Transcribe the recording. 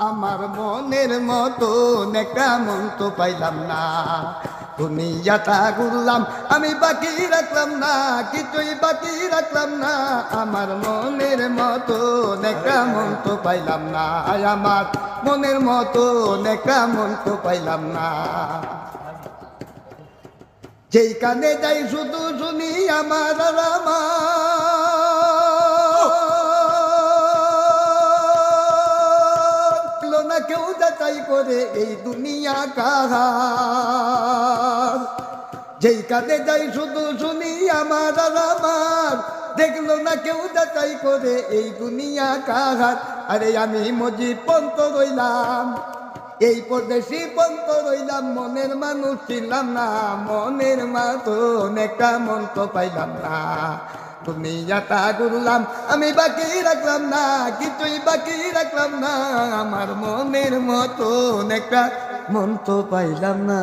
আমার মনের মতো নেকা মন তো পাইলাম না, দুনিয়াটা ঘুরলাম আমি বাকি রাখলাম না, কিছুই বাকি রাখলাম না। আমার মনের মতো নেকা মন তো পাইলাম না, আমার মনের মতো নেকা মন তো পাইলাম না। যেই কানে যাই শুধু শুনি আমার আর আমার, না কেউ যাচাই করে এই দুনিয়া কাহার। যেই কানে যাই শুধু শুনি আমার আর আমার, দেখলো না কেউ যাচাই করে এই দুনিয়া কাহার। আরে আমি মজিদ পন্ত রইলাম, এই পরদেশি পন্ত রইলাম, মনের মানুষ ছিলাম না, মনের মতো নেকা মন তো পাইলাম না। দুনিয়াটা ঘুরলাম আমি বাকি রাখলাম না, কিছুই বাকি রাখলাম না। আমার মনের মতো নেকা মন তো পাইলাম না।